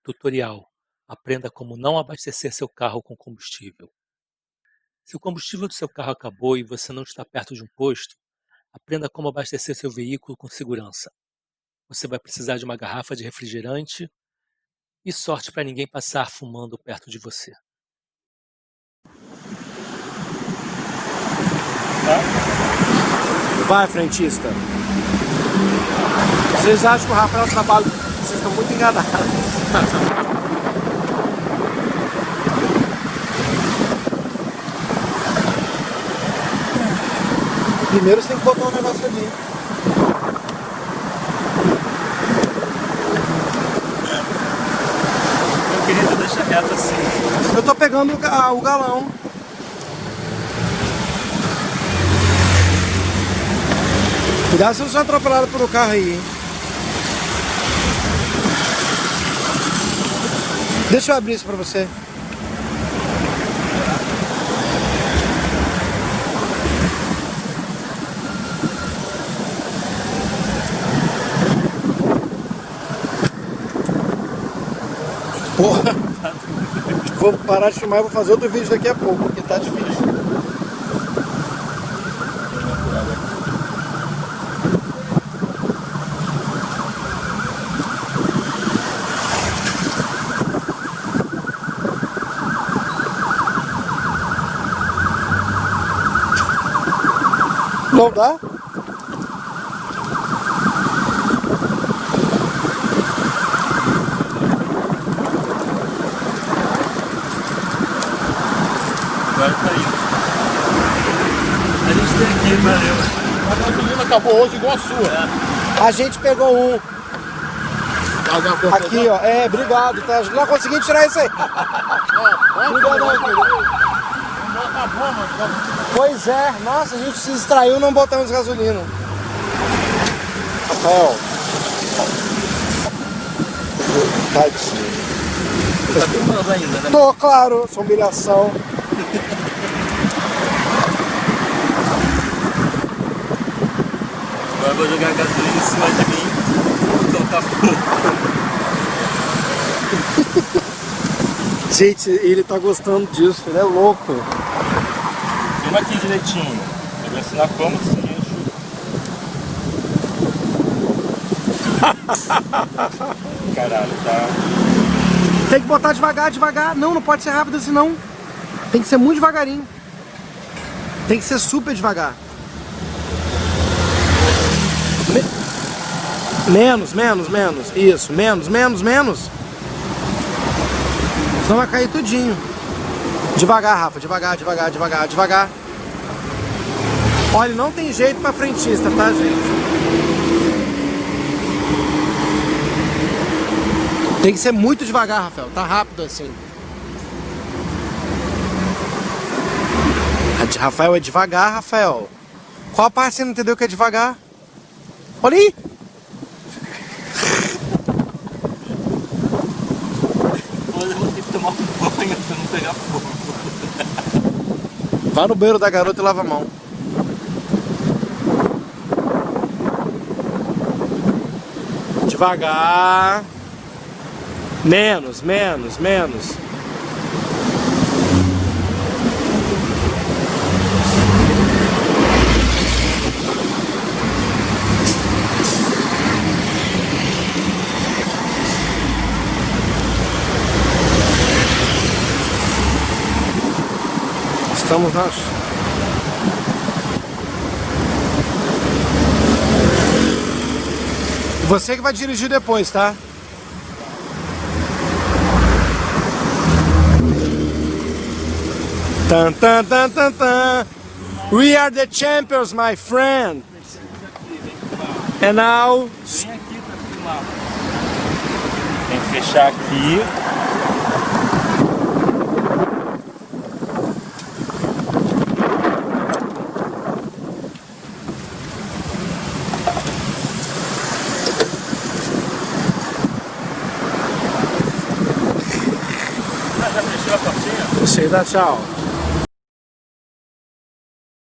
Tutorial: aprenda como não abastecer seu carro com combustível. Se o combustível do seu carro acabou e você não está perto de um posto, aprenda como abastecer seu veículo com segurança. Você vai precisar de uma garrafa de refrigerante e sorte para ninguém passar fumando perto de você. Vai, frentista. Vocês acham que o Rafael trabalha? Vocês estão muito enganados. Primeiro você tem que botar um negócio ali. Meu querido, deixa reto assim. Eu tô pegando o galão. Cuidado se não ser atropelado por um carro aí, hein? Deixa eu abrir isso pra você. Porra! Vou parar de filmar e vou fazer outro vídeo daqui a pouco, porque tá difícil. Não dá? Agora tá indo. A gente tem aqui, valeu. A gasolina acabou hoje igual a sua. A gente pegou um. Aqui, ó. É, obrigado, tá? Não consegui tirar isso aí. Obrigado, não, querido. Acabou, mano. Pois é, nossa, a gente se distraiu, não botamos gasolina. Rafael. Tadinho. Tá filmando ainda, né? Tô, claro, essa humilhação. Agora eu vou jogar gasolina em cima de mim e soltar fogo. Gente, ele tá gostando disso, ele é louco. Filma aqui direitinho. Eu vou ensinar como se enche. Caralho, tá. Tem que botar devagar, devagar. Não, não pode ser rápido assim não. Tem que ser muito devagarinho. Tem que ser super devagar. Menos. Isso, menos. Senão vai cair tudinho. Devagar, Rafa, devagar. Olha, não tem jeito pra frentista, tá, gente? Tem que ser muito devagar, Rafael. Tá rápido assim. Rafael, é devagar, Rafael. Qual parte você não entendeu que é devagar? Olha aí. Hoje eu vou ter que tomar um banho pra não pegar fogo. Vá no banheiro da garota e lava a mão. Devagar. Menos. Estamos nós. Você que vai dirigir depois, tá? Tan. We are the champions, my friend. And now. Vem aqui pra filmar. Tem que fechar aqui. Já fechou a portinha? Você dá tchau.